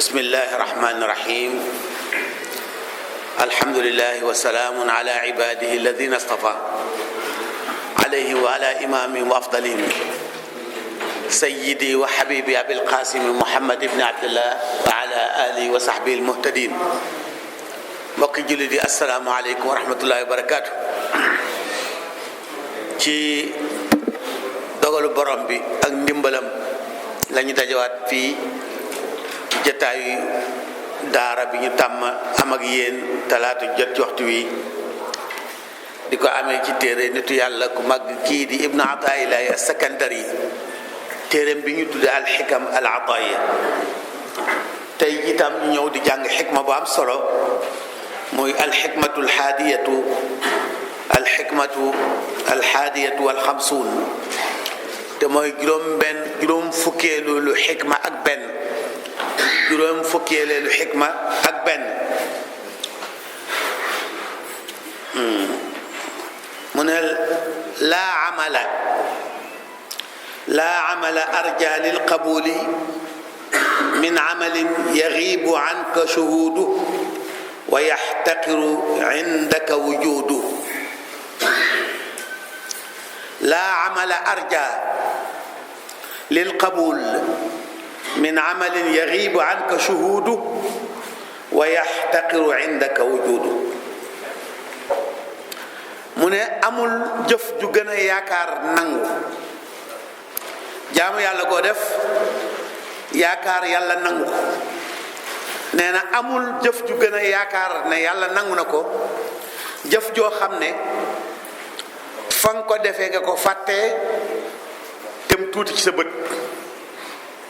بسم الله الرحمن الرحيم الحمد لله وسلام على عباده الذين اصطفى عليه وعلى إمامهم وأفضلهم سيدي وحبيبي أبي القاسم محمد بن عبد الله وعلى آله وصحبه المهتدين mbokki jullit yi asalaamaaleykum wa rahmatullahi wa barakaatu. ci dogalu borom bi ak ndimbalam la ñu dajawaat fii jataayu daara bi ñu tàmm am ak yéen talaata jot ci waxtu wi di ko amee ci téere nitu yàlla ku mag kii di Ibnu Ataa'illaah As-Sakandari téereem bi ñu tuddee al-Hikam al-Ataa'iyya. tey itam ñu ñëw di jàng xikma bu am solo muy alxikmatu alxaadiyatu walxamsuun te mooy juróom fukkeelu lu xikma ak benn mu ne laa amala arja lilqabuli min amalin yagiibu anka shuhuudu wa yaxtaqiru indaka wujudu. laa amala arja lilqabul min amalin yagiibu anka shuhuudu wa yaxtaqiru indaka wujudu. mu ne amul jëf ju gën a yaakaar nangu jaamu yàlla koo def yaakaar yàlla nangu ko. nee na amul jëf ju gën a yaakaar ne yàlla nangu na ko jëf joo xam ne fa nga ko defee nga ko fàttee te mu tuuti ci sa bët.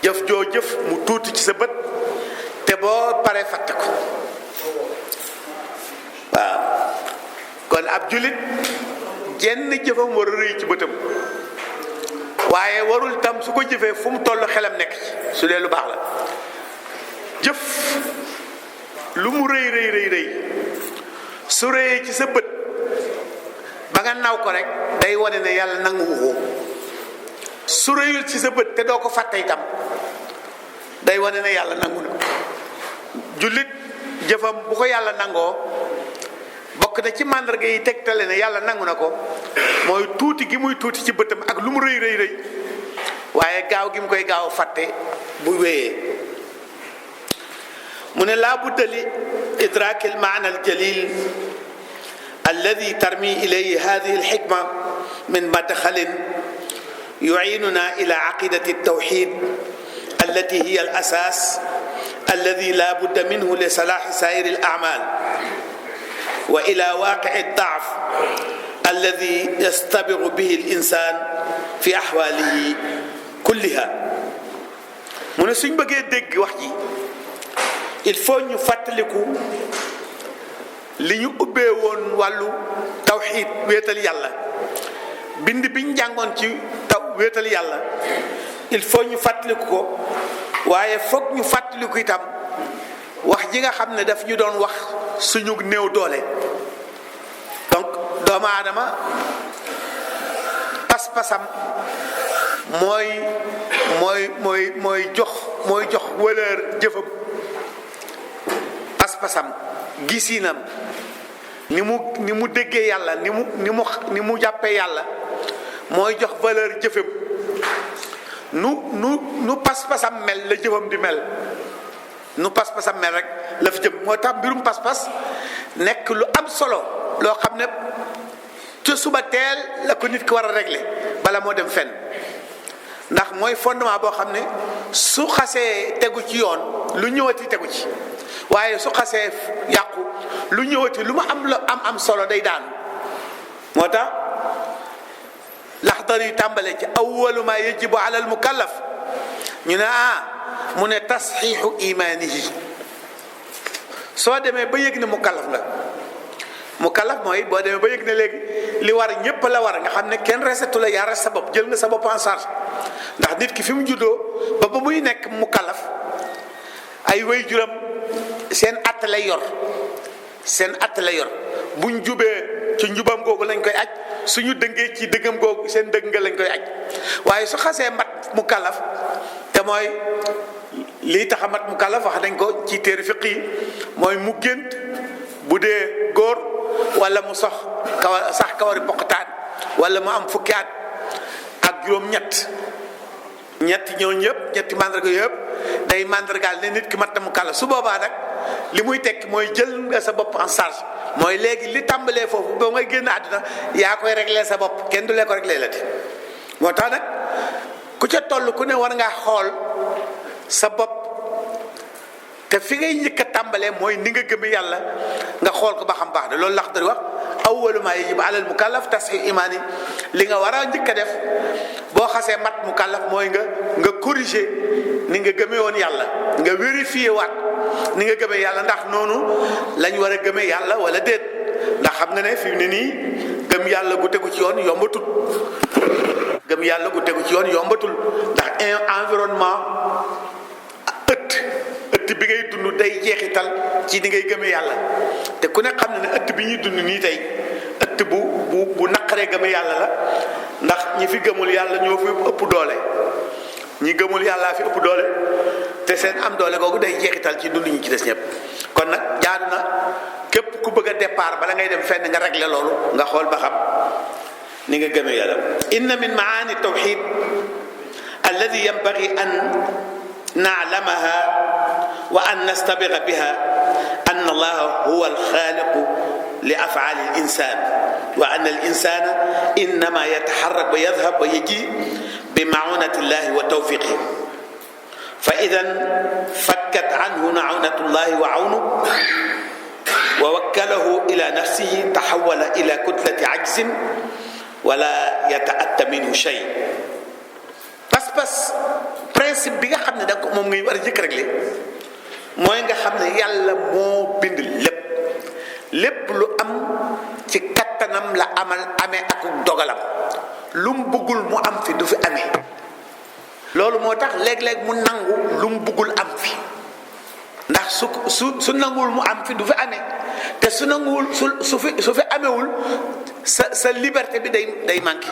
jëf joo jëf mu tuuti ci sa bët te boo paree fàtte ko. waaw kon ab julit jenn jëfam war a rëy ci bëtam waaye warul tam su ko jëfee fu mu toll xelam nekk ci su dee lu baax la. jëf lu mu rëy su rëyee ci sa bët ba nga naw ko rek day wane ne yàlla nangu ko. su rëyul ci sa bët te doo ko fàtte itam day wane ne yàlla nangu na. jullit jëfam bu ko yàlla nangoo bokk na ci màndarga yi tegtale ne yàlla nangu na ko mooy tuuti gi muy tuuti ci bëtam ak lu mu rëy waaye gaaw gi mu koy gaaw fàtte bu wéyee. mu ne laa budda li idraaki almaana aljalil alladi tarmi ilayhi hadihi alxikma min madxalin yuciinuna ila aqidati altawxid allati hiya alasas alladi laa budda minhu li salaaxi saa'iri alacmaal wa ila waaqici aldacf alladi yastabiqu bihi alinsaan fi axwaalihi kulliha. mu ne suñ bëggee dégg wax ji il faut ñu fàttaliku li ñu ubbee woon wàllu tawxiid wéetal yàlla bind biñ jàngoon ci wéetal yàlla il faut ñu fàttaliku ko waaye foog ñu fàttaliku itam wax ji nga xam ne daf ñu doon wax suñu néew doole. donc doomu aadama pas-pasam mooy jox valeur jëfam. pas-pasam gisinam ni mu déggee yàlla ni mu jàppee yàlla mooy jox valeur jëfam. nu pas-pasam mel la jëfam di mel. nu pas-pasam mel rek la fi jëm. moo tax mbirum pas-pas nekk lu am solo loo xam ne ca suba teel la ko nit ki war a régler bala moo dem fenn. ndax mooy fondement boo xam ne su xasee tegu ci yoon lu ñëwati tegu ci. waaye su xasee yàqu lu ñëwati lu mu am solo day daanu. moo tax Laxdari yu tàmbale ci awwalu ma yajibu ala al mukallaf ñu ne mu ne tasxiixu imaanihi. soo demee ba yëg ne mukallaf nga mukallaf mooy boo demee ba yëg ne léegi li war ñépp la war nga xam ne kenn resetu la yaa res sa bopp jël nga sa bopp en charge. ndax nit ki fi mu juddoo ba muy nekk mukallaf ay waajuram seen att lay yor buñ jubee ci njubam googu lañ koy aj suñu dëngee ci dëggam googu seen dëgg nga lañ koy aj waaye su xasee mat mu kalaf te mooy lii tax a mat mukallaf wax nañ ko ci téere fiq yi mooy mu gént bu dee góor wala mu sax kawari poqtaan wala mu am fukki at ak juróom-ñett ñetti ñetti mandarga yëpp day mandargaal ne nit ki mat na mukallaf su boobaa nag li muy tekki mooy jël nga sa bopp en charge mooy léegi li tàmbalee foofu ba ngay génn àdduna yaa koy régler sa bopp kenn du lee ko régler la ti moo tax nag ku ca toll ku ne war ngaa xool sa bopp te fi ngay njëkk a tàmbalee mooy ni nga gëmee yàlla nga xool ko ba xam baax na loolu lax dari wax awwalu maa yajibu alal mukallaf tasxiix imaani li nga war a njëkk a def boo xasee mat mukallaf mooy nga corriger ni nga gëmee woon yàlla nga vérifier waat ni nga gëmee yàlla ndax noonu lañ war a gëmee yàlla wala déet ndax xam nga ne fi mu ne nii gëm yàlla gu tegu ci yoon yombatul gëm yàlla gu tegu ci yoon yombatul ndax environnement ëtt bi ngay dund day jeexital ci ni ngay gëmee yàlla te ku ne xam ne ëtt bi ñuy dund nii tey ëtt bu naqaree gëmee yàlla la ndax ñi fi gëmul yàlla ñoo fi ëpp doole ñi gëmul yàllaa fi ëpp doole te seen am doole googu day jeexital ci dund ñi ci des ñëpp kon nag jaadu na képp ku bëgg a départ bala ngay dem fenn nga régler loolu nga xool ba xam ni nga gëmee yàlla inna min maani tawxid alladi yanbagi an na'lamaha wa an nastabiga biha an allaha huwa alxaaliqu li af'ali al-insan wa anna al-insana innama yataharrak wa yadhhab wa yaji bi ma'unati llahi wa tawfiqihi fa idan fakkat anhu ma'unatu llahi wa 'awnuhu wa wakkalahu ila nafsihi tahawwala ila kutlati 'ajzin wala yata'atta minhu shay. pas-pas principe bi nga xam ne da ko moom ngay war a jëkk régler mooy nga xam ne yàlla moo bind lépp lu am ci kattanam la amee ak dogalam lu mu bëggul mu am fi du fi amee loolu moo tax léeg-léeg mu nangu lu mu bëggul am fi ndax su nanguwul mu am fi du fi amee te su nanguwul su fi amewul sa liberté bi day manqué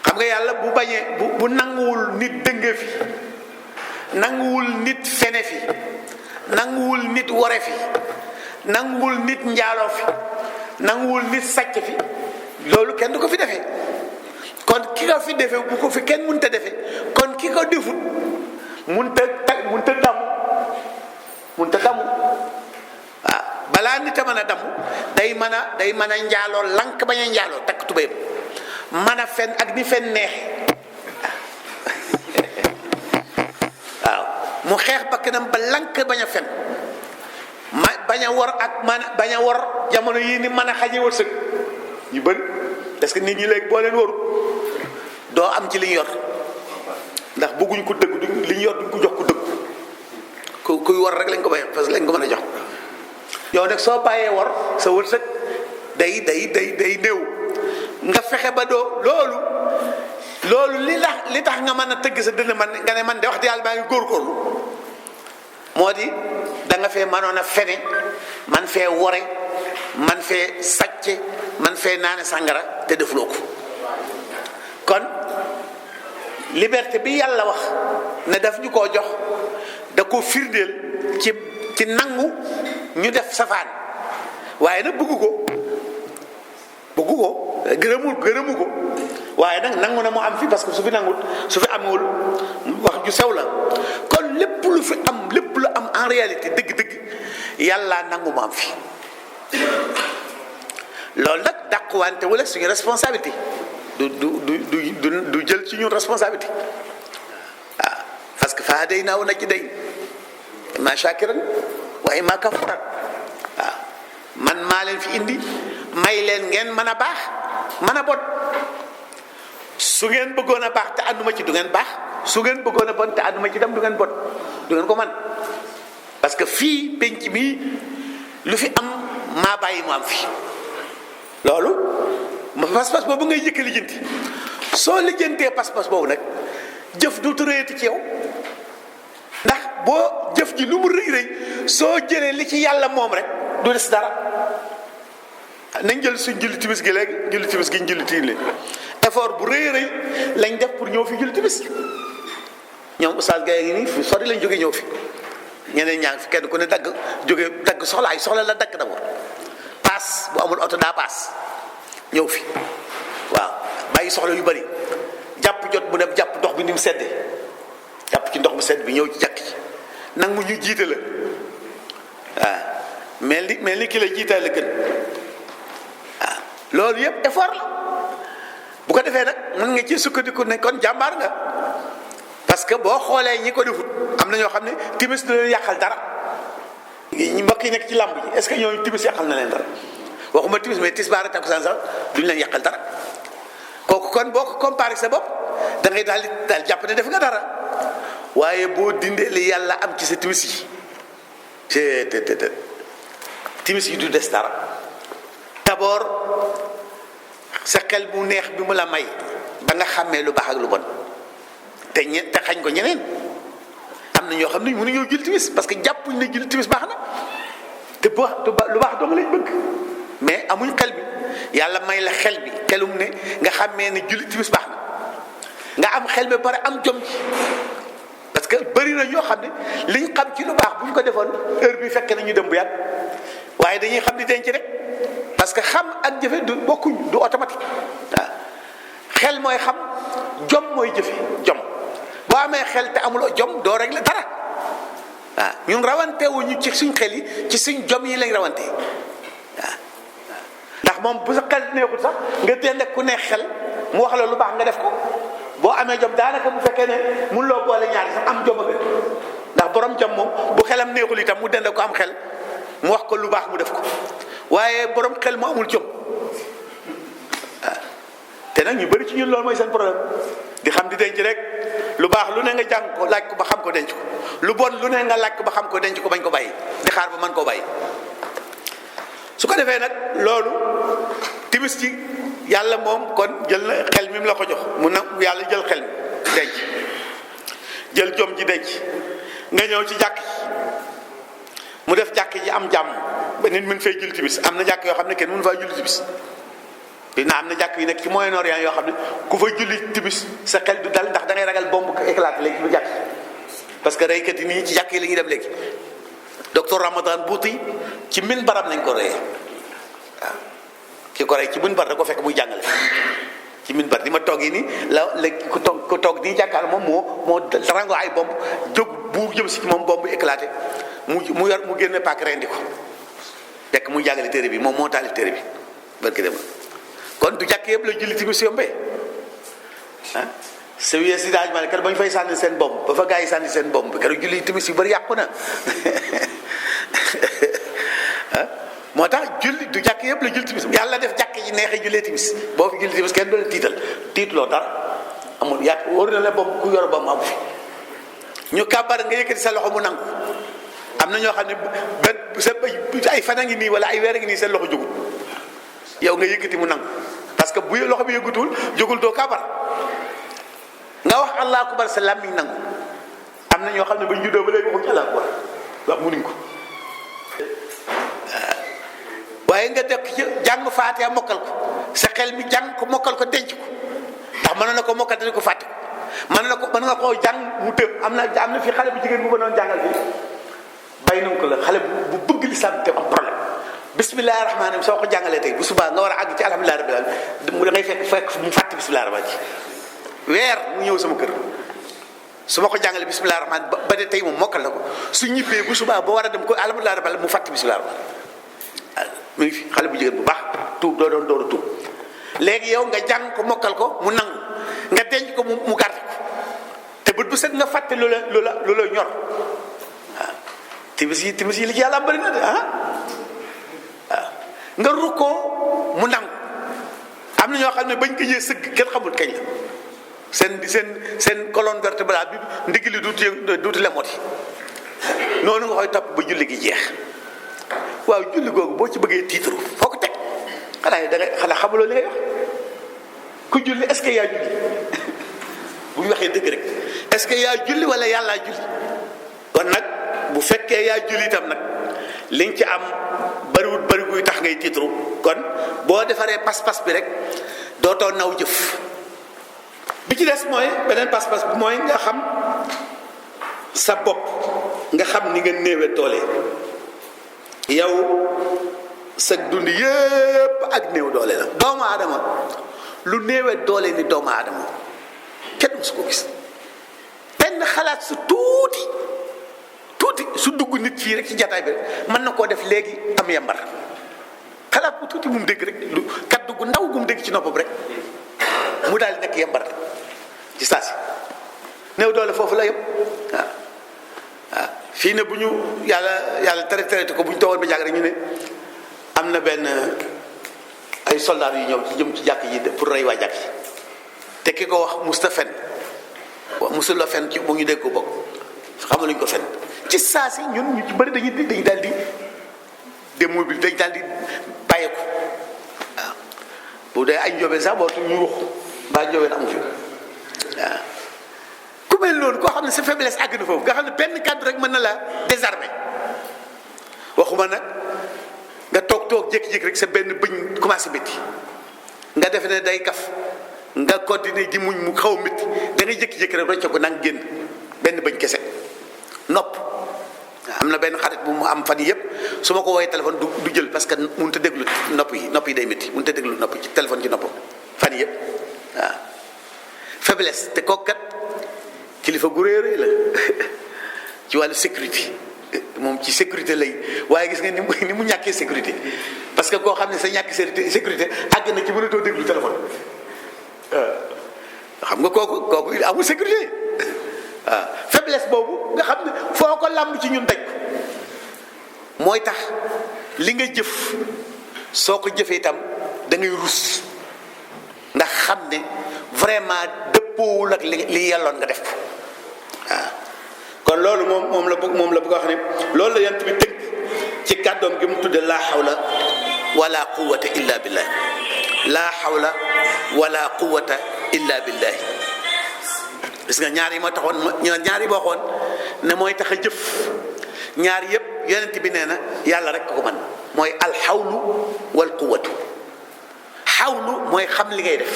xam nga yàlla bu bañee bu nanguwul nit dënge fi nanguwul nit fene fi nanguwul nit wore fi nanguwul nit njaaloo fi nanguwul nit sàcc fi loolu kenn du ko fi defee kon ki ko fi defee bu ko fi kenn mënta defee kon ki ko defut mënta damu waaw balaa nit a mën a damu day mën a njaaloo lank bañ a njaaloo takk tubéyam mën a fen ak ni fen neexe waaw mu xeex bakkanam ba lank bañ a fen bañ a wor ak bañ a wor jamono yii ni mën a xaje wërsëg ñu bëri parce que nit ñi léegi boo leen waru doo am ci li ñu yor ndax bëgguñ ko dëgg li ñu yor duñ ko jox ko dëgg kuy war rek lañ ko bàyyi parce que lañ ko mën a jox yow nag soo bàyyee war sa wërsëg day néew nga fexe ba doo loolu li tax nga mën a tëgg sa dënn man nga ne man de wax di yàlla maa ngi góorgóorlu moo di da nga fee mënoon a fene man fee wore man fee sàcce man fee naane sàngara te defuloo ko kon liberté bi yàlla wax ne daf ñu koo jox da ko firndeel ci nangu ñu def safaan waaye nag bëggu ko gërëmu ko waaye nag nangu na mu am fi parce que su fi amewul wax ju sew la kon lépp lu am en réalité dëgg-dëgg yàlla nangu mu am fi loolu nag dàquwante wala suñu responsabilité du jël ci ñun responsabilité waaw parce que fa day naaw na ci day ma shakiran wa imma kafuran waaw man maa leen fi indi may leen ngeen mën a baax mën a bon su ngeen bëggoon a baax te ànduma ci du ngeen baax su ngeen bëggoon a bon te ànduma ci dem du ngeen bon du ngeen ko man parce que fii penc mi lu fi am maa bàyyi mu am fi loolu pas-pas boobu ngay jëkk lijjanti soo lijjantee pas-pas boobu nag jëf dootu rëyati ci yow ndax boo jëf ji lu mu rëy soo jëlee li ci yàlla moom rek du des dara nañ jël suñ julli timis gi léegi julli timis gi ñu julli tiim leen effort bu rëy lañ def pour ñëw fi julli timis ñoom oustaz Gaye ngi nii fu sori lañ jóge ñëw fi ñeneen ñaa ngi fi kenn ku ne dagg soxla ay soxla la dagg d'abord paas bu amul oto daa paas ñëw fi waaw bàyyi soxla yu bari jàpp jot bu dem jàpp ndox bi ni mu seddee jàpp ci ndox mu sedd bi ñëw ci jàkk ci nag mu ñu jiite la waaw mel ni ki la jiital la gën waaw loolu yëpp effort la bu ko defee nag mën nga ci sukkandiku ne kon jàmbaar nga parce que boo xoolee ñi ko defut am na ñoo xam ne timis du leen yàqal dara ñi mbokk yi nekk ci làmb ji est-ce que ñooñu timis yàqal na leen dara waxuma timis mais tisbaar ak takkusaan sax duñ leen yàqal dara kooku kon boo ko comparé sa bopp da ngay daal jàpp ne def nga dara waaye boo dindee li yàlla am ci sa timis yi te timis yi du des dara d'abord sa xel bu neex bi mu la may ba nga xàmmee lu baax ak lu bon te xañ ko ñeneen am na ñoo xam ne mënuñoo julli timis parce que jàppuñ ne julli timis baax na te lu baax dong lañ bëgg mais amuñ xel bi yàlla may la xel bi xelum ne nga xàmmee ne julli timis baax na nga am xel bi pare am jom ci parce que bëri na ñoo xam ne liñ xam ci lu baax bu ñu ko defoon heure bi fekk na ñu dem bu yàgg waaye dañuy xam ni denc rek parce que xam ak jëfe du bokkuñ du automatique waaw xel mooy xam jom mooy jëfe jom boo amee xel te amuloo jom doo régler dara waaw ñun rawantewuñu ci suñ xel yi ci suñ jom yi lañ rawante waaw ndax moom bu sa xel neexul sax nga dend ku neex xel mu wax la lu baax nga def ko boo amee jom daanaka bu fekkee ne mun loo boole ñaari sax am jom a gën ndax borom jom moom bu xelam neexul itam mu dend ko am xel mu wax ko lu baax mu def ko waaye borom xel mu amul jom waaw te nag ñu bëri ci ñun loolu mooy seen problème di xam di denc rek lu baax lu ne nga jàng ko laaj ko ba xam ko denc ko lu bon lu ne nga laaj ko ba xam ko denc ko bañ ko bàyyi di xaar ba mën koo bàyyi su ko defee nag loolu timis ci yàlla moom kon jël na xel mi mu la ko jox mu nag yàlla jël xel mi denc jël jom ji denc nga ñëw ci jàkk ji mu def jàkk ji am jàmm ba nit mën fay julli timis am na jàkk yoo xam ne kenn mënu faa julli timis dina am na jàkk yi nekk ci Moyen-Orient yoo xam ne ku fa julli timis sa xel du dal ndax da ngay ragal bombe éclaté léegi bu jàkk parce que reykat yi nii ci jàkk yi la ñuy dem léegi docteur Ramadan Bouti ci minbaram nañ ko reyee waaw ki ko rey ci minbar da ko fekk muy jàngale ci minbar ni ma toogee nii léegi ku toog nii jàkkaar moom moo rango ay bomb jóg bu jëm si moom bomb éclaté mu yor mu génne paak rendi ko fekk muy jàngale téere bi moom moo taalif téere bi barki dem kon du jàkk yëpp la julli timis yombee ah sewiyee si daaj ma ne keroog ba ñu fay sànni seen bomb ba fa gaa yi sànni seen bomb bi keroog julli timis yu bëri yàqu na moo tax julli du jàkk yëpp la julli timis yàlla def jàkk ji neexee jullee timis boo fi julli timis kenn doon tiitloo dara amul yàq wóor na la bomb ku yor bomb amu fi ñu kàbbar nga yëkkati sa loxo mu nangu am na ñoo xam ne benn ay fan a ngi nii wala ay weer a ngi nii seen loxo jógul yow nga yëkkati mu nangu parce que bu loxo bi yëggutul jógul doo kàbbar nga wax allahu akbar sa làmmiñ nangu am na ñoo xam ne ba ñu juddoo ba léegi waxuñu allahu akbar wax mënuñ ko waaye nga dëkk ci jàng faatiha mokkal ko sa xel mi jàng ko mokkal ko denc ko ndax mën na ko mokkal dañu ko fàtte ko mën nga koo jàng mu tëb am na fi xale bu jigéen bu ma doon jàngal fii bay nañ ko la xale bu bëgg lislaam te am problème bismillahi rahmaani rahim soo ko jàngalee tey bu subaa nga war a àgg ci alhamdulillahi rabbil alamin da ngay fekk mu fàtte bismillahi rahmaani ji weer mu ñëw sama kër su ma ko jàngalee bismillahi rahmaani ba de tey moom mokkal na ko su ñibbee bu subaa ba war a dem ko alhamdulillahi rabbil alamin mu fàtte bismillahi rahmaani mu ngi fi xale bu jigéen bu baax tuub doo doon door a tuub léegi yow nga jàng ko mokkal ko mu nangu nga denc ko mu garde ko te bët bu set nga fàtte lu la ñor waaw timis yi li ci yàlla am bëri na de waaw nga rukkoo mu nangu am na ñoo xam ne bañ ko jee sëgg kenn xamul kañ la seen colonne vertébrale bi ndigg li duuti lemoti noonu nga koy topp ba julli gi jeex waaw julli googu boo ci bëggee tiitaru foo ko teg xanaa xamuloo li ngay wax ku julli est-ce que yaa julli bu ñu waxee dëgg rek est-ce que yaa julli wala yàllaa julli kon nag bu fekkee yaa julli itam nag liñ ci am bari guy tax ngay tiitaru kon boo defaree pas-pas bi rek dootoo naw jëf bi ci des mooy beneen pas-pas bi mooy nga xam sa bopp nga xam ni nga néewe doole yow sa dund yépp ak néew doole la. doomu aadama lu néewe doole ni doomu aadama kenn musu ko gis. benn xalaat su tuuti su dugg nit fii rek ci jataay bi rek mën na koo def léegi am yambar. xalaat bu tuuti bu mu dégg rek lu kaddu gu ndaw gu mu dégg ci noppam rek mu daal di nekk yambar ci saa si. néew doole foofu la yëpp waaw fii ne bu ñu yàlla traité ko bu ñu toogoon ba jàgg rek ñu ne am na benn ay soldats yu ñëw ci jëm ci jàkk yi pour rey waa jàkk yi te ki ko wax musta fen musul la fen ci bu ñu dégg ko bokk xamal luñ ko fen ci saa si ñun ñu ci bëri dañuy daal di démobile dañ daal di bàyyeeku waaw bu dee ay njóobeen sax bootu ñu ruux mbaa njóobeen amu fi waaw ku mel noonu koo xam ne sa faiblesse àgg na foofu nga xam ne benn kàddu rek mën na la désarmer waxuma nag nga toog jékki-jékki rek sa benn bëñ commencé métti nga defe ne day kaf nga continuer di muñ mu xaw a métti da ngay jékki-jékki rek rocce ko nang génn benn bëñ kese nopp. am na benn xarit bu mu am fan yii yëpp su ma ko woowee téléphone du jël parce que mënut a déglu nopp yi day métti mënut a déglu nopp ci téléphone ci noppam fan yii yëpp waaw faiblesse te kooku kat kilifa gu rëy la ci wàllu sécurité moom ci sécurité lay waaye gis nga ni mu ñàkkee sécurité parce que koo xam ne sa ñàkk sécurité àgg na ci mënatoo déglu téléphone xam nga kooku amul sécurité waaw faiblesse boobu nga xam ne foo ko làmb ci ñun daj mooy tax li nga jëf soo ko jëfee itam da ngay rus ndax xam ne vraiment dëppoowul ak li yelloon nga def ko waaw kon loolu moom la bëgg wax ne loolu la yant bi tënk ci kàddoom gi mu tudde laa xawla wala quwwata illa billah laa xawla wala quwwata illa billah gis nga ñaar yi ma taxoon ñaar yi ma waxoon ne mooy tax a jëf ñaar yëpp yonent bi nee na yàlla rek ko man mooy alxawlu wal quwwatu xawlu mooy xam li ngay def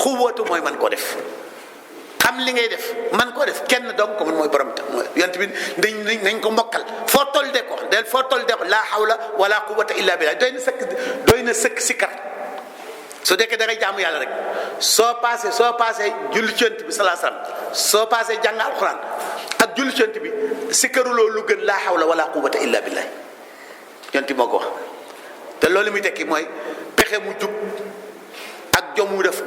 quwwatu mooy man koo def xam li ngay def man koo def kenn donc ko man mooy borom tam mooy yonent bi nañ ko mbokkal foo toll de ko del foo toll de ko laa xawla wala quwwata illa billah doy na sëkk sikkar su dekkee da ngay jaamu yàlla rek soo paasee julli ci yonent bi salaa salaam soo paasee jàng alxuraan ak julli ci yonent bi sikkaruloo lu gën laa hawla wala quwwata illa billah yonent bi moo ko wax te loolu muy tekki mooy pexe mu jub ak jom mu def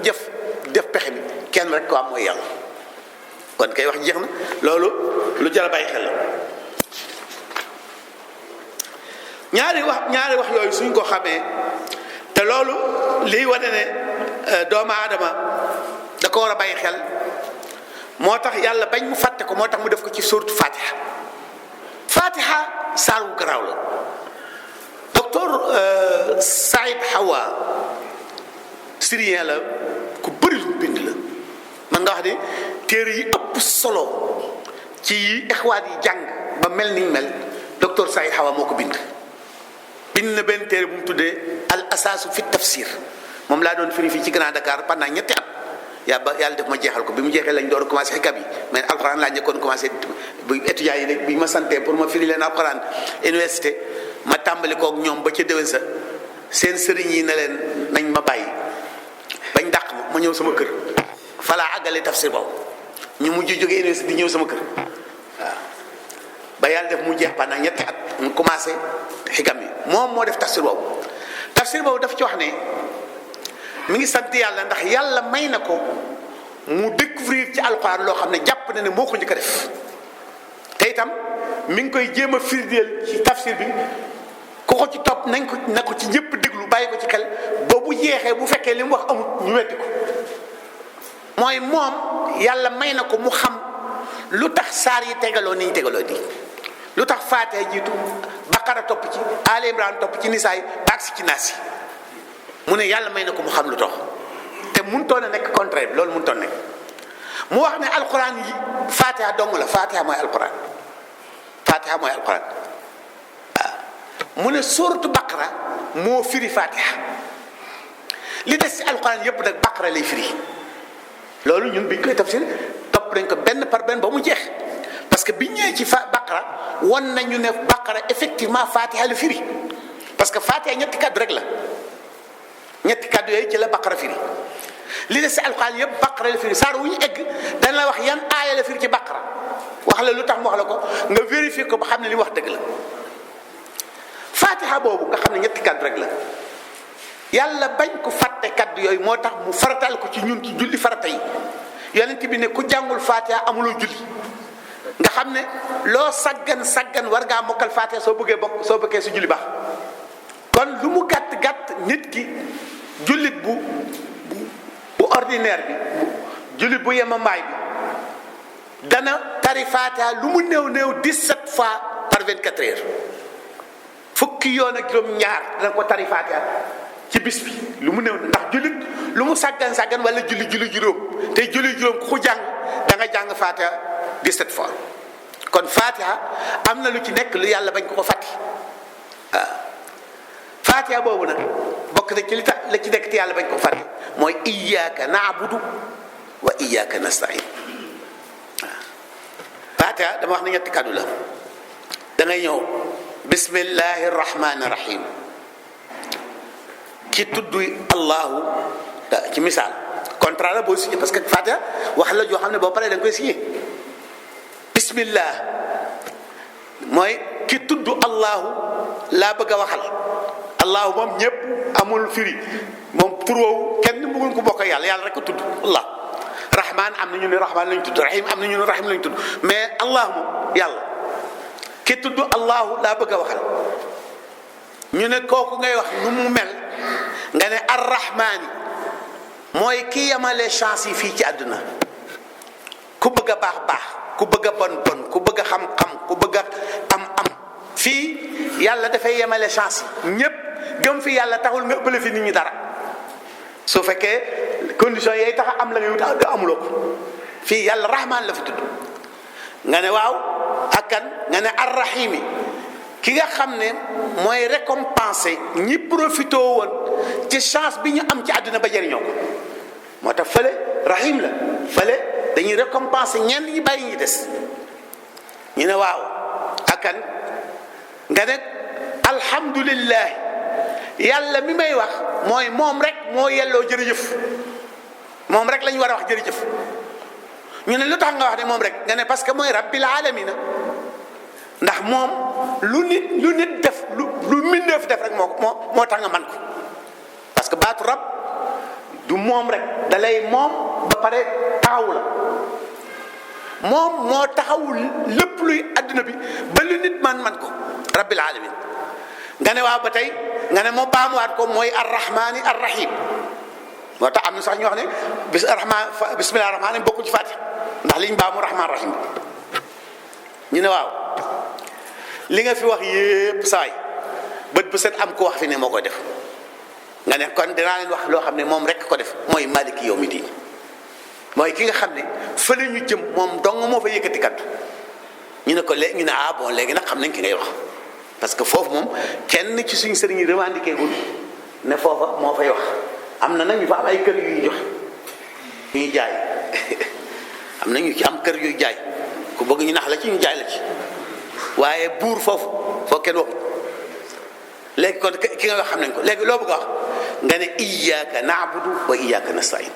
pexe mi kenn rek ko am mooy yàlla kon kay wax jeex na loolu lu jar a bàyyi xel la ñaari wax yooyu suñ ko xamee te loolu liy wane ne doomu aadama da ko war a bàyyi xel moo tax yàlla bañ mu fàtte ko moo tax mu def ko ci suuratu Fatiha saar wu garaaw la docteur Saïd Hawa syrien la ku bëri lu bind la man nga wax ne téere yi ëpp solo ci ixwaat yi jàng ba mel niñ mel docteur Saïd Hawa moo ko bind na benn téere bu mu tuddee al asaasu fi tafsir moom laa doon firi fii ci Grand Dakar pendant ñetti at yàlla def ma jeexal ko bi mu jeexee lañ door a commencé xikab yi mais alxuraan laa njëkkoon commencé bu étudiants yi bi ma santee pour ma firi leen alxuraan université ma tàmbali kook ñoom ba ca déwén sa seen sëriñ yi ne leen nañ ma bàyyi bañ dàq ma ñëw sama kër falaa àggale tafsir boobu ñu mujj jógee université di ñëw sama kër waaw ba yàlla def mu jeex pendant ñetti at mu commencé xikam yi moom moo def tafsir boobu daf ci wax ne mi ngi sant yàlla ndax yàlla may na ko mu découvrir ci alxuraan loo xam ne jàpp na ne moo ko njëkk a def te itam mi ngi koy jéem a firndeel ci tafsir bi ku ko ci topp na ko ci ñëpp déglu bàyyi ko ci xel boobu jeexee bu fekkee li mu wax amut ñu weddi ko mooy moom yàlla may na ko mu xam lu tax saar yi tegaloo ni ñu tegaloo di lu tax Faatiha jiitu Baqara topp ci Ali Imran topp ci Nisaa yi baag si ci Naas yi mu ne yàlla may na ko mu xam lu tax te mënutoon a nekk contraire bi loolu mënutoon nekk mu wax ne alquran yi Faatiha dong la Faatiha mooy alquran waaw mu ne suuratu Baqara moo firi Faatiha li des ci alquran yépp nag Baqara lay firi loolu ñun biñ koy tafsir topp nañ ko benn par benn ba mu jeex parce que bi ci baqara won nañu ne baqara effectivement fatiha la firi parce que fatiha ñetti kaddu rek la ñetti kaddu yooyu ci la baqara firi li des si alxuraan yëpp baqara la firi saar wu ñu egg dana la wax yan aaya la firi ci baqara wax la lu tax mu wax la ko nga vérifier ko ba xam ne li wax dëgg la fatiha boobu nga xam ne ñetti kaddu rek la yàlla bañ ko fàtte kaddu yooyu moo tax mu faratal ko ci ñun ci julli farata yi yonent bi ne ku jàngul fatiha amuloo julli nga xam ne loo saggan war ngaa mokkal fatiha soo bëggee su julli baax kon lu mu gàtt nit ki jullit bu ordinaire bi jullit bu yemambaay bi dana tari fatiha lu mu néew 17 fois par 24 heures fukki yoon ak juróom ñaar dana ko tari fatiha ci bis bi lu mu néew ndax jullit lu mu saggan wala julli juróom te julli juróom ku ko jàng da nga jàng fatiha 17 fois kon fatiha am na lu ci nekk lu yàlla bañ ko fàtti waaw fatiha boobu nag bokk na ci li tax la ci nekk te yàlla bañ ko fàtti mooy iyyaka na'budu wa iyyaka nasta'in waaw fatiha dama wax ne ñetti kàddu la da ngay ñëw bismillahi rahmani rahim ki tudd allahu ci misaal contrat la boo signé parce que fatiha wax la joo xam ne boo paree da nga koy signé bismillah mooy ki tudd allahu laa bëgg a waxal allahu moom ñëpp amul firi moom tur woowu kenn bëggul ko bokk yàlla rek ko tudd allah rahman am na ñu ne rahman lañ tudd rahim am na ñu ne rahim lañ tudd mais allahu moom yàlla ki tudd allahu laa bëgg a waxal ñu ne kooku ngay wax nu mu mel nga ne arrahmaani mooy ki yemale chance yi fii ci àdduna ku bëgg a baax ku bëgg a bon ku bëgg a xam-xam ku bëgg a am fii yàlla dafay yemale chance yi ñépp gëm fi yàlla taxul nga ëppale fi nit ñi dara su fekkee condition yay tax am la ngay wut amuloo ko fii yàlla rahmaan la fi tudd nga ne waaw ak kan nga ne arrahimi ki nga xam ne mooy récompenser ñi profité woon ci chance bi ñu am ci àdduna ba jëriñoo ko moo tax fële rahim la fële dañuy récompenser ñenn ñi bàyyi ñi des ñu ne waaw akan nga ne alhamdulillah yàlla mi may wax mooy moom rek moo yelloo jërëjëf moom rek la ñu war a wax jërëjëf ñu ne lu tax nga wax ne moom rek nga ne parce que mooy rabbil alamina ndax moom lu nit def lu mbindeef def rek moo tax nga man ko parce que baatu rab du moom rek dalay moom ba pare taxawu la moom moo taxawul lépp luy adduna bi ba lu nit man ko rabbil alamin nga ne waaw ba tey nga ne moo baamuwaat ko mooy arrahmani arrahim moo tax am na sax ñu wax ne bismillahi rahmaani rahim bokkul ci Fatiha ndax liñ baamu rahmaan rahim ñu ne waaw li nga fi wax yépp saay bët bu set am ko wax fi ne moo koy def nga ne kon dinaa leen wax loo xam ne moom rek ko def mooy maliki yawmi diin mooy ki nga xam ne fële ñu jëm moom dong moo fa yëkkati kaddu ñu ne ko léegi ñu ne bon léegi nag xam nañ ki ngay wax parce que foofu moom kenn ci suñu sëriñ yi revendiqué gul ne foofa moo fay wax am na nag ñu fa am ay kër yu ñuy joxe ñuy jaay am na ñu ci am kër yuy jaay ku bëgg ñu nax la ci ñu jaay la ci waaye buur foofu kenn waxu léegi kon ki nga wax xam nañ ko léegi loo bëgg a wax nga ne iyyaka na'budu wa iyyaka nasta'in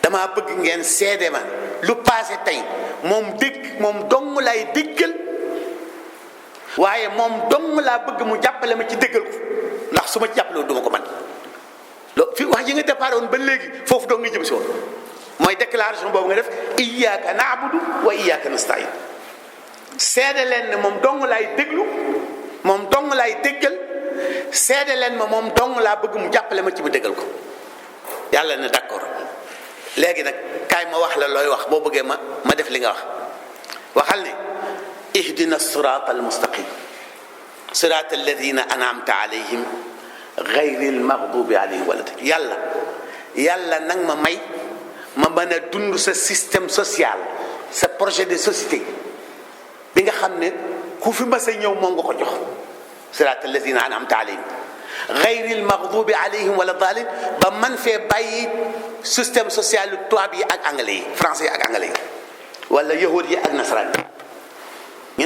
damaa bëgg ngeen seede ma lu passé tey moom dong lay déggal waaye moom dong laa bëgg mu jàppale ma ci déggal ko ndax su ma ci jàppale woon du ma ko man loolu fi wax yi nga déparé woon ba léegi foofu dong nga jëm si woon mooy déclaration boobu nga def iyyaka na'budu wa iyyaka nasta'in seede leen ne moom dong laay déglu moom dong laay déggal seede leen ma moom dong laa bëgg mu jàppale ma ci mu déggal ko yàlla ne d'accord léegi nag kaay ma wax la looy wax boo bëggee ma def li nga wax waxal ne ihdina sirata almustaqim sirata alladina an'amta alayhim gayri almaghdubi alayhim wala yàlla nag ma may ma mën a dund sa système social sa projet de société bi nga xam ne ku fi mas a ñëw moom nga ko jox sirata alladina an'amta alayhim gayri almaghdubi alayhim wala daalin ba man fee bàyyi système social tubaab yi ak anglais yi français yi ak anglais yi wala yahud yi ak nasaraan yi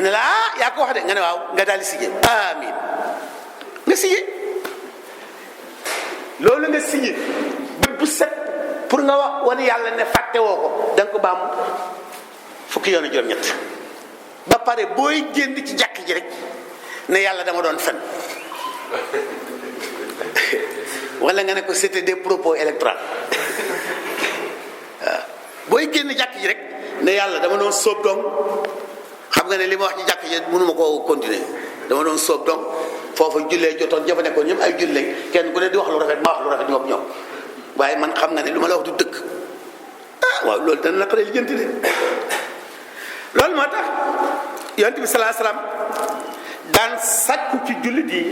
ñu ne la yaa ko wax de nga ne waaw nga daal di signé amiin nga signé loolu nga signé bët bu set pour nga wax wan yàlla ne fàtte woo ko da nga ko baam fukki yoonu juróom-ñett ba pare booy génn ci jàkk ji rek ne yàlla dama doon fen wala nga ne ko c'était des propos électoraux waaw booy génn jàkk ji rek ne yàlla dama doon sóob dong xam nga ne li ma wax ci jàkk ji mënuma koo continuer dama doon sóob dong foofu jullee jotoon jafa nekkoon ñëpp ay jullee kenn ku ne di wax lu rafet ma wax lu rafet ñoom waaye man xam nga ne lu ma la wax du dëgg waaw loolu dana naqaree lijjanti de loolu moo tax yonent bi salaa salaam daan sàkku ci jullit yi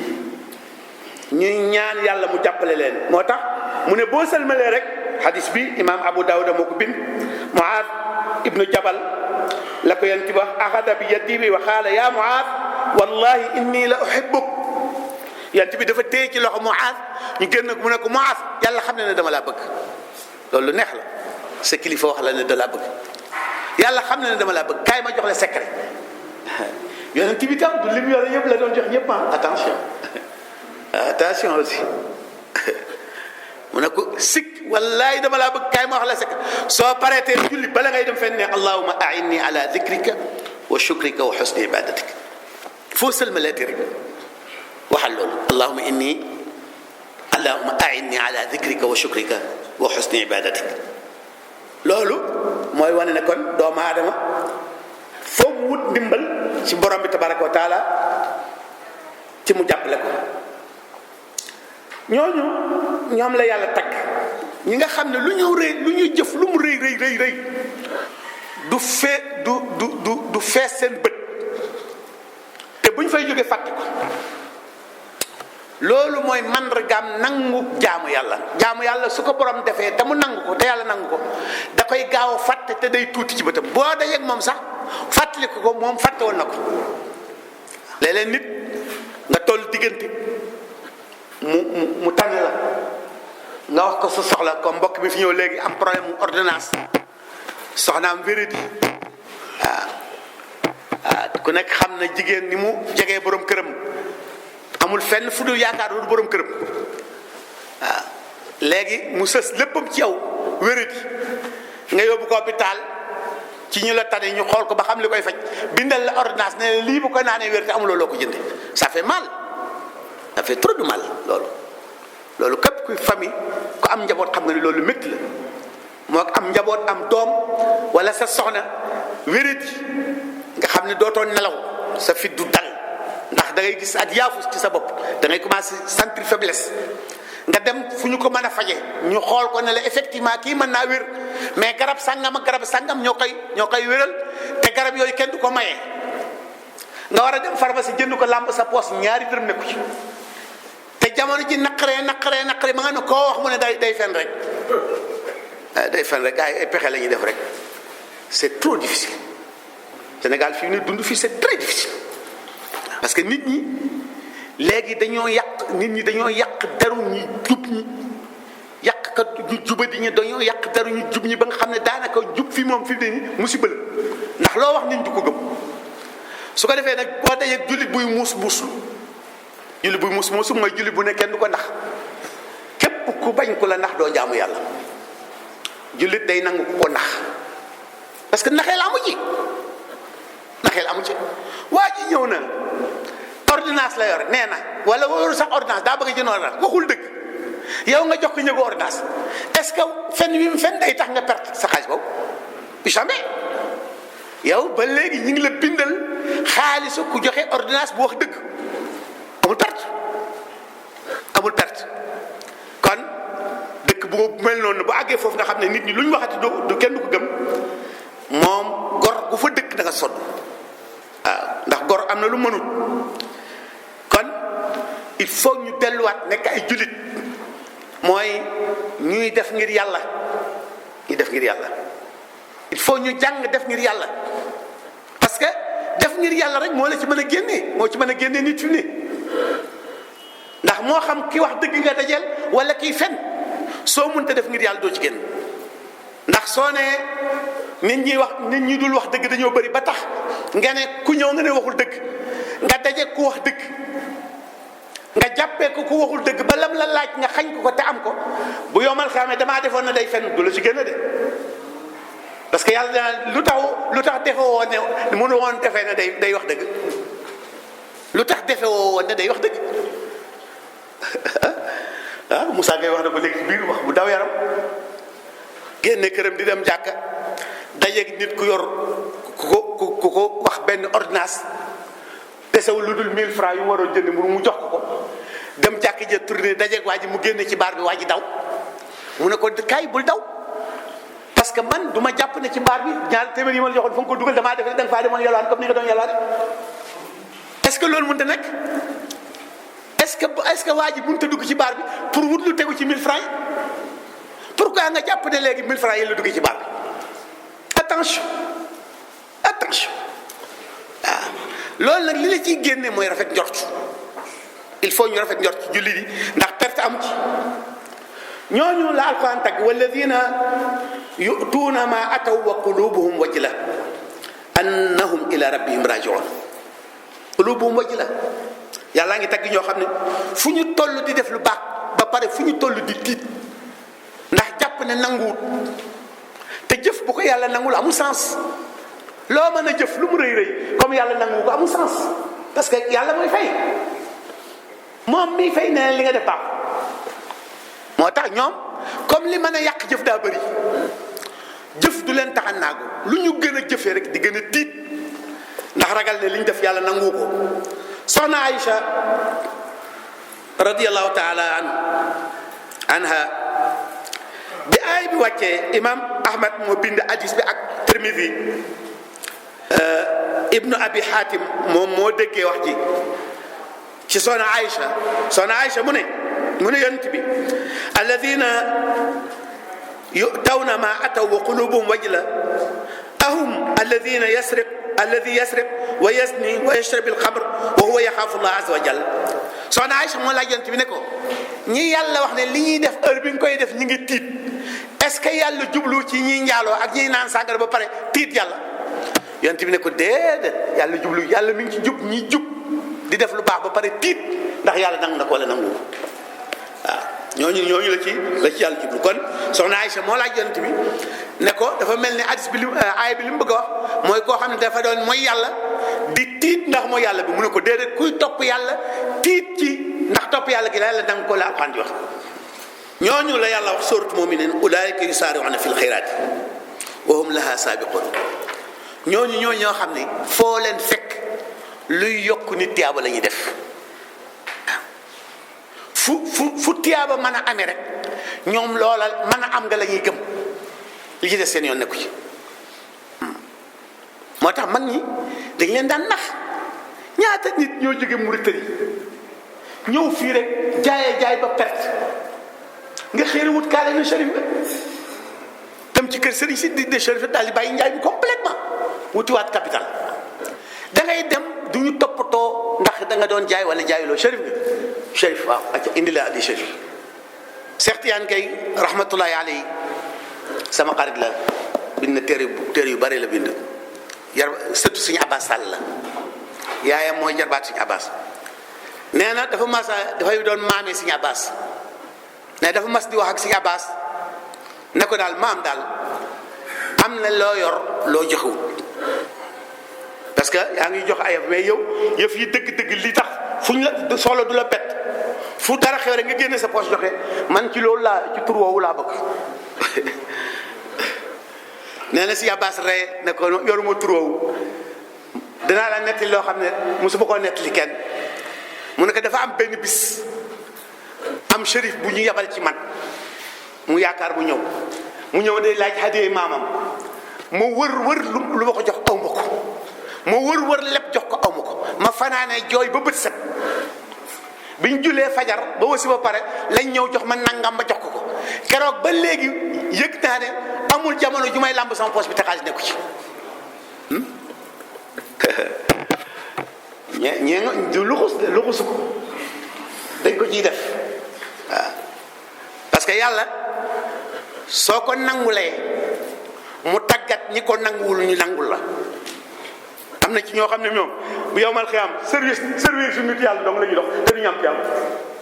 ñuy ñaan yàlla mu jàppale leen moo tax mu ne boo sëlmalee rek hadis bi imaam Abu Dawuda moo ko bind Muaad ibnu Jabal la ko yonent bi wax axada bi yadihi wa qaala yaa Muaad wallahi inni la uhibbuk yonent bi dafa téye ci loxo Muaad ñu génn mu ne ko Muaad yàlla xam ne dama laa bëgg loolu lu neex la sa kilifa wax la ne da laa bëgg yàlla xam ne dama laa bëgg kaay ma jox la secret yonent bi tam du lim yore yëpp la doon jox ñëpp attention aussi mu ne ko sikk wallahi dama laa bëgg kaay ma wax la secret soo pareetee julli bala ngay dem fenn ne allahumma a'inni ala dhikrika wa shukrika wa husni ibadatik foo sëlmaleeti rek waxal loolu allahumma a'inni ala dhikrika wa shukrika wa husni ibadatik loolu mooy wane ne kon doomu aadama foo mu wut ndimbal ci borom bi tabaraka wa taala ci mu jàppale ko ñoom la yàlla tagg ñi nga xam ne lu ñu rëy lu ñu jëf lu mu rëy du fees seen bët te bu ñu fay jógee fàtte ko loolu mooy mandargaam nangu jaamu yàlla su ko borom defee te mu nangu ko te yàlla nangu ko da koy gaaw a fàtte te day tuuti ci bëtam boo dajeeg moom sax fàttaliku ko moom fàtte woon na ko léeg-léeg nit nga toll diggante mu tànn la nga wax ko sa soxla comme mbokk mi fi ñëw léegi am problème mu ordonnance soxnaam wéradi ku nekk xam na jigéen ni mu jegee borom këram amul fenn fu dul yaakaar du borom këram léegi mu sës léppam ci yow wéradi nga yóbbu ko hôpital ci ñu la tane ñu xool ko ba xam li koy faj bindal la ordonnance ne lii bu ko naanee wér te amuloo loo ko jënde ça fait mal ça fait trop de mal loolu képp kuy famille ku am njaboot xam nga ni loolu métti la moo am njaboot am doom wala sa soxna wéradi nga xam ne dootoo nelaw sa fit du dal ndax da ngay gis ak yaafus ci sa bopp da ngay commencer sentir faiblesse nga dem fu ñu ko mën a faje ñu xool ko ne la effectivement kii mën naa wér mais garab sangam ak garab sangam ñoo koy wéral te garab yooyu kenn du ko maye nga war a dem pharmacie jënd ko làmb sa poos ñaari dërëm nekku ci te jamono ji naqaree ba nga ne koo wax mu ne day fen rek day fen rek gars yi ay pexe la ñuy def rek c'est trop difficile Sénégal fii ne dund fii c'est très difficile parce que nit ñi léegi dañoo yàq deru ñu jub ñi yàqkat ñu jubadi ñi dañoo yàq deru ñu jub ñi ba nga xam ne daanaka jub fi moom fi mu ne nii musiba la ndax loo wax nit du ko gëm su ko defee nag boo dajee jullit buy muus mooy jullit bu ne kenn du ko ndax képp ku bañ ku la ndax doo jaamu yàlla jullit day nangu ku ko ndax parce que naxeel amu ci waa ji ñëw na ordonnance la yor nee na wala waru sax ordonnance daa bëgg jënd ordonnance waxul dëgg yow nga jox ko ñëgu ordonnance est-ce que fen wi mu fen day tax nga perte sa xaalis boobu jamais yow ba léegi ñu ngi la bindal xaalisu ku joxe ordonnance bu wax dëgg amul perte kon dëkk bu mel noonu bu àggee foofu nga xam ne nit ñi lu ñu waxati du kenn du ko gëm moom gor gu fa dëkk da nga sonn waaw ndax gor am na lu mënut kon il faut ñu delluwaat nekk ay jullit mooy ñuy def ngir yàlla il faut ñu jàng def ngir yàlla parce que def ngir yàlla rek moo la ci mën a génnee nit fi ne ndax moo xam ki wax dëgg nga dajeel wala kiy fen soo mënta def ngir yàlla doo ci génn ndax soo nee nit ñi dul wax dëgg dañoo bëri ba tax nga ne ku ñëw nga ne waxul dëgg nga daje ku wax dëgg nga jàppee ko ku waxul dëgg ba lam la laaj nga xañ ko te am ko bu yomal xamee damaa defoon na day fenn du la ci génn de parce que yàlla dana lu tax defe woo ne mënu woon defee ne day wax dëgg lu tax defe woo woon ne day wax dëgg ah Moussa Gueye wax na ko léegi biir wax bu daw yaram génne këram di dem jàkka dajeeg nit ku yor ku ko wax benn ordonnance desewul lu dul 1000 francs yu mu waroon jënd mu jox ko dem jàkk ja tourné dajeeg waa ji mu génne ci baar bi waa ji daw mu ne ko kaay bul daw parce que man du ma jàpp ne ci baar bi ñaar téeméer yi ma la joxoon fa nga ko dugal damaa def rek da nga faa demoon yalwaan comme ni nga doon yalwaan est-ce que loolu mënut a nekk est-ce que waa ji mënut a dugg ci baar bi pour wut lu tegu ci 1000 francs yi pourquoi nga jàpp ne léegi 1000 francs yi la dugg ci baar bi attention waaw loolu nag li la ciy génne mooy rafet njort il faut ñu rafet njort ci jullit yi ndax perte am ci ñooñu la alquran tagg walladina yu'tuuna ma ataw wa qulubuhum wajila annahum ila rabbihim raji'un qulubuhum wajila yàllaa ngi tagg ñoo xam ne fu ñu toll di def lu baax ba pare fu ñu toll di tiit ndax jàpp ne nanguwut te jëf bu ko yàlla nangul amul sens loo mën a jëf lu mu rëy rëy comme yàlla nangu ko amul sens parce que yàlla mooy fay moom mi fay ne li nga def baax moo tax ñoom comme li mën a yàq jëf daa bëri jëf du leen tax a naagu lu ñu gën a jëfee rek di gën a tiit ndax ragal ne li ñu def yàlla nangu ko soxna Aïcha radiyallahu taala anha bi aay bi wàccee imam Ahmad moo bind hadis bi ak Tirmidhi ibnu abi hatim moom moo déggee wax ji ci soxna Aïcha mu ne yonent bi alladina yu'tawna ma ataw wa qulubuhum wajila ahum alladina alladi yasriq wa yazni wa yashrab al-khamr wa huwa yaxaafu Allah azza wa jalla soxna Aïcha moo laaj yonent bi ne ko ñi yàlla wax ne li ñuy def heure bi nga koy def ñi ngi tiit est-ce que yàlla jublu ci ñiy njaaloo ak ñiy naan sàngara ba pare tiit yàlla yonent bi ne ko déedéet yàlla jublu yàlla mi ngi ci jub ñi jub di def lu baax ba pare tiit ndax yàlla nangu na ko wala nangu waaw ñooñu la ci yàlla jublu kon soxna Aïcha moo laaj yonent bi ne ko dafa mel ni hadis bi aaya bi li mu bëgg a wax mooy koo xam ne dafa doon mooy yàlla di tiit ndax mooy yàlla bi mu ne ko déedéet kuy topp yàlla tiit ci ndax topp yàlla gi la yàlla nangu ko la Alxuraan di wax ñooñu la yàlla wax suuratu mu'minuun ulaa'ika yusaari'uuna fil xayraati wa hum lahaa saabiquun ñoo xam ne foo leen fekk luy yokk nit tiyaaba la ñuy def fu tiyaaba mën a amee rek ñoom loola mën a am nga la ñuy gëm li ci des seen yoon nekku ci moo tax mag ñi dañ leen daan nax ñaata nit ñoo jóge Mauritanie ñëw fii rek jaay ba perte nga xëy wut kaale na Chérif nga dem ci kër sëriñ si de Chérif daal di bàyyi njaay bi complètement wutiwaat capital da ngay dem du ñu toppatoo ndax da nga doon jaay wala jaayuloo Chérif nga Chérif waaw acca indi la addi Chérif Cheikh Tidiane Gaye rahmatullahi alayhi sama xarit la bind na téere yu bari la bind sëtu Sëriñ Abbas Sall la yaayam mooy jarbaat Sëriñ Abbas nee na dafay doon maamee Sëriñ Abbas ne dafa mas di wax ak Sëriñ Abbas ne ko daal maam daal am na loo yor loo joxewut parce que yaa ngi jox ayaf mais yow yëf yi dëgg-dëgg li tax fuñ la solo du la bett fu dara xew rek nga génne sa poche joxe man ci loolu laa ci tur woowu laa bëgg nee na Sëriñ Abbas ree ne ko yoruma tur woowu dinaa la nettali loo xam ne mosuma koo nettali kenn mu ne ko dafa am benn bis am shérif bu ñu yabal ci man mu yaakaar bu ñëw mu ñëw day laaj hadiya maamam ma wër lu ma ko jox aw ma ko ma wër lépp jox ko aw ma ko ma fanaanee jooy ba bët set bi ñu julee fajar ba wasi ba pare lañ ñëw jox ma nangam ma jox ko keroog ba léegi yëg naa ne amul jamono ju may làmb sama poche bi te xaalis nekku ci ñee nga du luxusu ko dañ ko ciy def waaw parce que yàlla soo ko nangulee mu tagg tàggat ñi ko nanguwul ñu nangul la. am na ci ñoo xam ne ñoom bu yowmal xiyaam service yu nit yàlla dong la ñuy dox te duñu am ci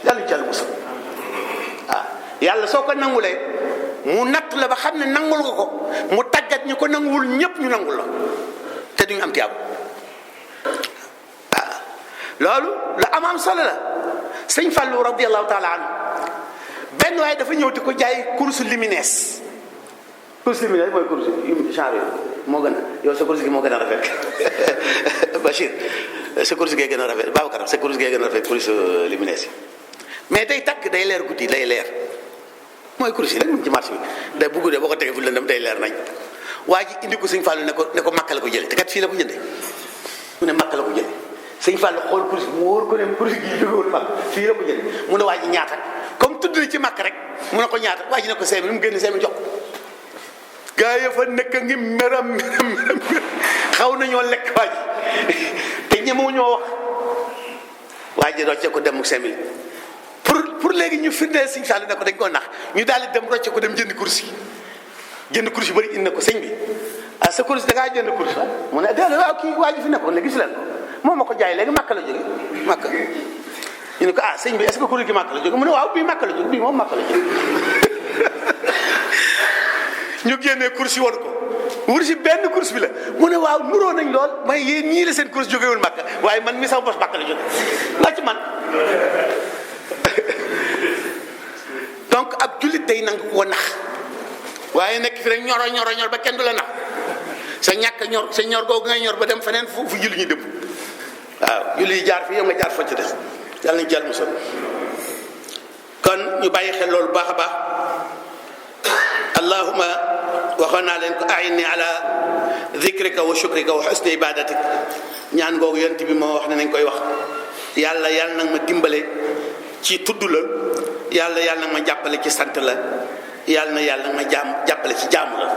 yàlla ci yàlla musal yàlla soo ko nangulee mu natt la ba xam ne nangul nga ko mu tàggat ñi ko nanguwul ñépp ñu nangul la te duñu am tiyaab loolu la am solo la. sëñ Fallou radiyallahu taala anhu benn waaye dafa ñëw di ko jaay course lumineuse. course lumineuse mooy course genre moo gën a yow sa course gi moo gën a rafet Bachir sa course gee gën a rafet Babacar sa course gee gën a rafet course lumineuse yi mais day takk day leer guddi day leer mooy course yi rek mu ci marché bi day bu guddee boo ko tegee fu lëndëm day leer nañ. waa ji indi ko sëñ Fallou ne ko Makka la ko jëlee te kat fii la ko jëndee mu ne Makka la ko jëlee. sëñ Fall xool kurus mu wóor ko ne kurus gi jógewul mag fii la ko jël mu ne waa ji ñaata comme tudd na ci màkk rek mu ne ko ñaata waa ji ne ko 5000 mu génn 5000 jox ko gaa yi fa nekk ngi meram xaw nañoo lekk waa ji te ñemewu ñoo wax waa ji rocce ko dem 5000 pour léegi ñu firndeel sëñ Fall ne ko dañ koo nax ñu daal di dem rocce ko dem jënd kurus yi bëri indi na ko sëñ bi sa kurus da ngaa jënd kurus mu ne déedéet waaw kii waa ji fi nekkoon léegi gis leen ko moom ma ko jaay léegi Makka la jóge Makka ñu ne ko sëñ bi est-ce que kuréel gi Makka la jóge mu ne waaw bii Makka la jóge bii moom Makka la jóge ñu génnee course yi woon ko wur si benn course bi la mu ne waaw nuroo nañ lool may yéen ñii la seen course jógewul Makka waaye man mi sama bos Makka la jóge nga ci man donc ab jullit day nangu ko nax waaye nekk fi rek ñor ba kenn du la nax sa ñor googu ngay ñor ba dem feneen fu julli ñu dëpp waaw julli jaar fii yow nga jaar fa ci des yàlla nañ jàll musal kon ñu bàyyi xel loolu baax a baax allahuma waxoon naa leen ko a'inni ala dhikrika wa shukrika wa husni ibadatik ñaan googu yonent bi moo wax ne nañ koy wax yàlla nag ma dimbale ci tudd la yàlla nag ma jàppale ci sant la yàlla nag ma jàppale ci jaamu la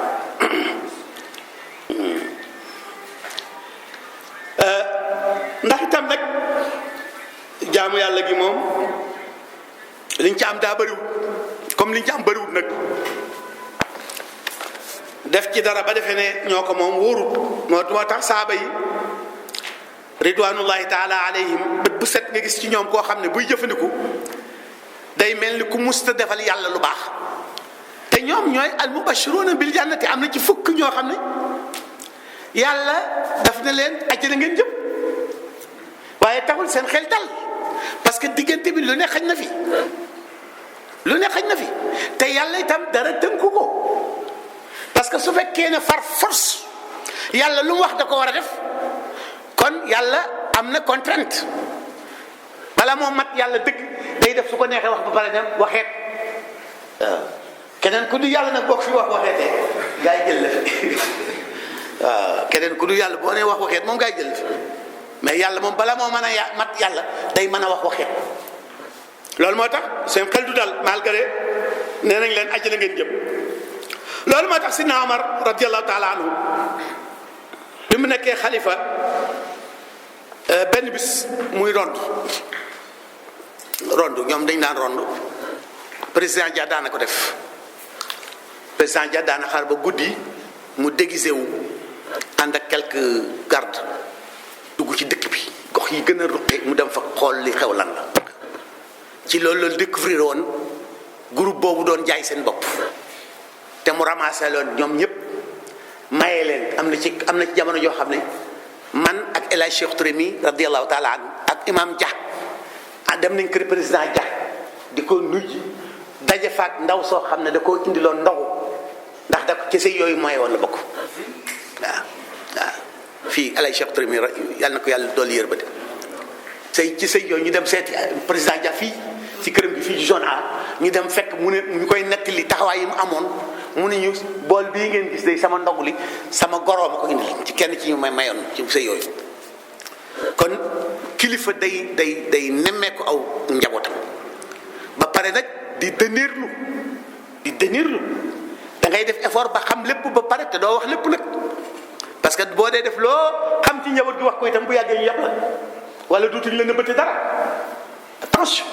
ndax itam nag jaamu yàlla gi moom liñ ci am daa bëriwut comme liñ ci am bëriwut nag def ci dara ba defee ne ñoo ko moom wóorut moo tax saaba yi ridwanullahi taala alayhim bët bu set nga gis ci ñoom koo xam ne buy jëfandiku day mel ni ku musta defal yàlla lu baax te ñoom ñooy al mubashiruna bil jannati am na ci fukk ñoo xam ne yàlla daf na leen àjjana ngeen jëm waaye taxul seen xel dal parce que diggante bi lu ne xaj na fi te yàlla itam dara tënku ko parce que su fekkee ne far force yàlla lu mu wax da ko war a def kon yàlla am na contrainte bala moo mat yàlla dëgg day def su ko neexee wax ba pare dem waxeet keneen ku du yàlla nag boo fi waxeetee gaa yi jël la fi waaw keneen ku du yàlla boo nee wax waxeet moom gaa yi jël la fi mais yàlla moom bala moo mën a mat yàlla day mën a wax waxeet loolu moo tax seen xel du dal malgré nee nañ leen àjjana ngeen jëm loolu moo tax sidna Omar radiyallahu taala anhu bi mu nekkee xalifa benn bis muy rond ñoom dañ daan rond président Dia daana ko def président Dia daana xaar ba guddi mu déguisé wu ànd ak quelques gardes dugg ci dëkk bi gox yi gën a ruqe mu dem fa xool li xew lan la ci loolu la découvrir woon groupe boobu doon jaay seen bopp te mu ramassé loon ñoom ñëpp maye leen am na ci jamono joo xam ne man ak El Hadj Cheikh Touré mi radiyallahu taala anhu ak imam Dia dem nañ kër président Dia di ko nuyu daje faak ndaw soo xam ne da koo indiloon ndogu ndax da ci sëy yooyu maye woon la bokk waaw fii El Hadj Cheikh Touré mi yàlla na ko yàlla dolli yër ba de ci sëy yooyu ñu dem seeti président Dia fii ci këram gi fii ci zone A ñu dem fekk mu ne ñu koy nettali taxawaay yi mu amoon mu ne ñu bool bii ngeen gis day sama ndogu li sama goroo ma ko indi ci kenn ci ñu may mayoon ci sëy yooyu kon kilifa day nemmeeku aw njabootam ba pare nag di dënirlu da ngay def effort ba xam lépp ba pare te doo wax lépp nag parce que boo dee def loo xam ci njaboot gi wax ko itam bu yàggee ñu yàpp la wala duutuñ la nëbbati dara attention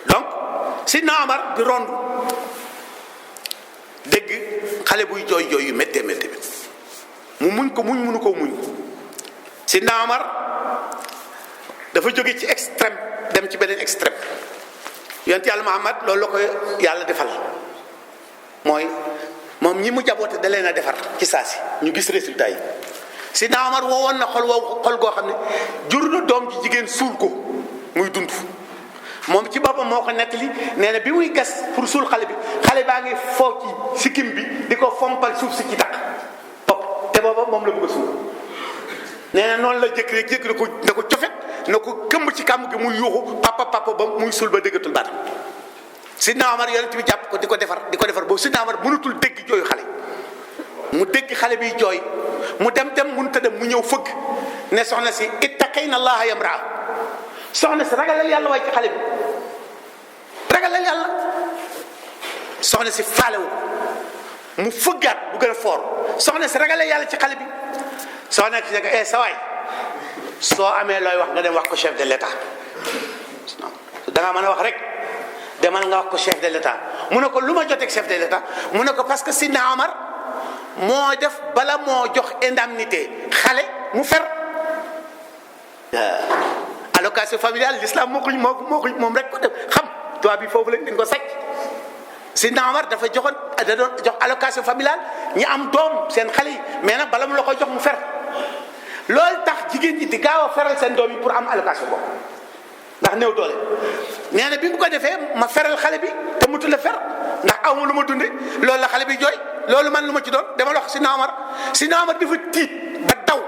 donc Sidna Omar di rond dégg xale buy jooy jooy yu méttee méttee mu muñ ko mënu koo muñ. Sidna Omar dafa jóge ci extrême dem ci beneen extrême yonent yàlla Muhammad loolu la ko yàlla defal mooy moom ñi mu jaboote da leen a defar ci saa si ñu gis résultat yi. Sidna Omar woowoon na xol goo xam ne jur na doom ji jigéen suul ko muy dund moom ci boppam moo ko nettali nee na bi muy gas pour suul xale baa ngi foo ci sikkim bi di ko fompal suuf si ci takk bopp te booba moom la bëgg a suul nee na noonu la jékki na ko cofet na ko këmb ci kàmm gi muy yuuxu papa ba muy suul ba déggatul baatam. Sidna Omar yonent bi jàpp ko di ko defar boobu Sidna Omar mënatul dégg jooyu xale mu dégg xale bi jooy mu dem mënut a dem mu ñëw fëgg ne soxna si ittaqina allaha yamraa soxna si ragalal yàlla waaye ci xale bi ragalal yàlla soxna si faalewu mu fëggaat bu gën a foor soxna si ragalal yàlla ci xale bi soxna si ne sa waay soo amee looy wax nga dem wax ko chef de l'état dangaa mën a wax rek demal nga wax ko chef de l'état mu ne ko lu ma joteeg chef de l'état mu ne ko parce que Sidna Omar moo def bala moo jox indemnité xale mu fer allocation familiale l'islam moo ko moom rek ko def xam tubaab bi foofu lañ ko sàcc. Sidna Omar dafa da doon jox allocation familiale ñi am doom seen xale yi mais nag bala mu la koy jox mu fer loolu tax jigéen ñi di gaaw a feral seen doom yi pour am allocation boobu ndax néew doole. nee na bi mu ko defee ma feral xale bi te mutu la fer ndax aw ma lu ma dunde loolu la xale bi jooy loolu man lu ma ci doon dama la wax Sidna Omar dafa tiit ba daw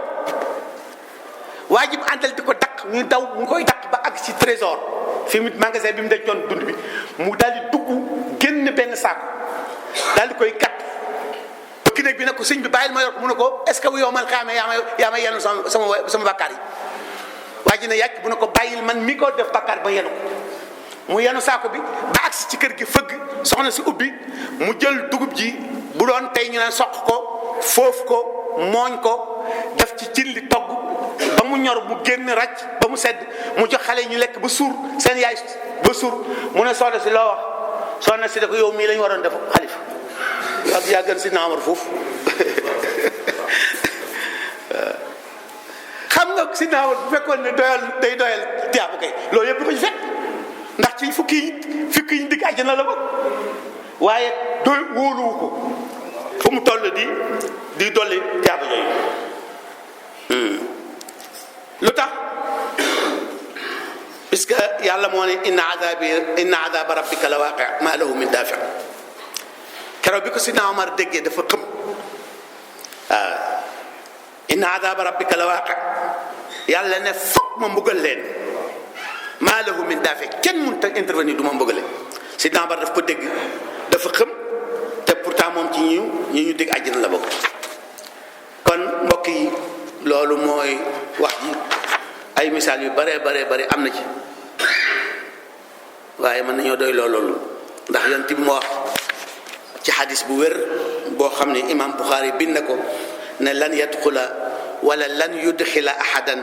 waa ji mu àndal di ko daq ñu daw mu koy daq ba àgg ci trésor fi mu magasin bi mu dencoon dund bi mu daal di dugg génn benn saako daal di koy kat bëgg nag bi ne ko sëñ bi bàyyil ma yor ko mu ne ko est ce que bu yow man xaamee yaa ma yenu sama bakkaar yi waa ji ne yàcc bu ne ko bàyyil man mi ko def bakkaar ba yenu ko mu yenu saako bi ba agsi ci kër gi fëgg soxna si ubbi mu jël dugub ji bu doon tey ñu naan soq ko foofu ko mooñ ko def ci cin li togg ba mu ñor mu génn ràcc ba mu sedd mu jox xale ñu lekk ba suur seen yaay ba suur mu ne soxna si loo wax soxna si da ko yow mii lañu waroon def xalifa ak yaa gën Sidna Omar foofu xam nga Sidna Omar bu fekkoon ne day doyal tiyaaba kay loolu yëpp du ko ci fekk ndax ci fukki yi dikk àjjana la ko waaye doy wóoluwu ko fu mu toll di dolli tiyaaba yooyu lu tax puisque yàlla moo ne inna adaba rabbika la waaqi ma lahu min daafi keroog bi ko Sidna Omar déggee dafa xëm waaw inna adaba rabbika la waaqi yàlla ne foog ma mbugal leen ma lahu min daafi kenn mënut a intervenir du ma mbugale Sidna Omar daf ko dégg dafa xëm te pourtant moom ci ñu dégg àjjana la bokk. kon mbokk yi loolu mooy wax ji ay misaal yu bare am na ci waaye mën nañoo doy loolu ndax yonent bi moo wax ci xadis bu wér boo xam ne imam Bukhari bind na ko ne lan yadxula wala lan yudxila ahadan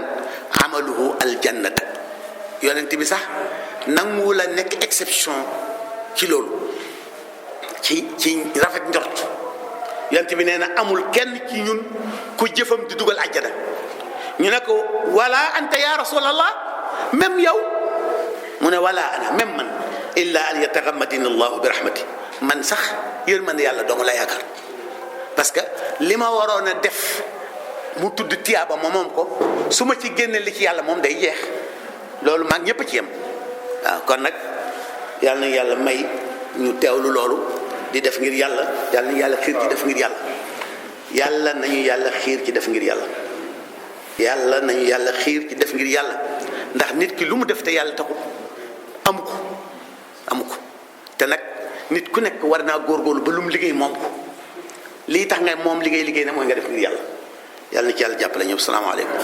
amaluhu aljannata yonent bi sax nangu la nekk exception ci loolu ci rafet njort yonent bi nee na amul kenn ci ñun ku jëfam di dugal àjjana ñu ne ko wala anta ya rasulallah même yow mu ne wala ana même man illa an yatagammadina allahu bi rahmati man sax yërmande yàlla dong la yaakaar parce que li ma waroon a def mu tudd tiyaaba moom ko su ma ci génne li ci yàlla moom day jeex loolu maag ñëpp ci yem waaw kon nag yàlla na yàlla may ñu teewlu loolu di def ngir yàlla yàlla nañu yàlla xiir ci def ngir yàlla yàlla nañu yàlla xiir ci def ngir yàlla yàlla nañu yàlla xiir ci def ngir yàlla ndax nit ki lu mu def te yàlla taxul amu ko te nag nit ku nekk war naa góorgóorlu ba lu mu liggéey moom ko lii tax nga moom liggéey na mooy nga def ngir yàlla yàlla na ci yàlla jàppale ñëpp salaamaaleykum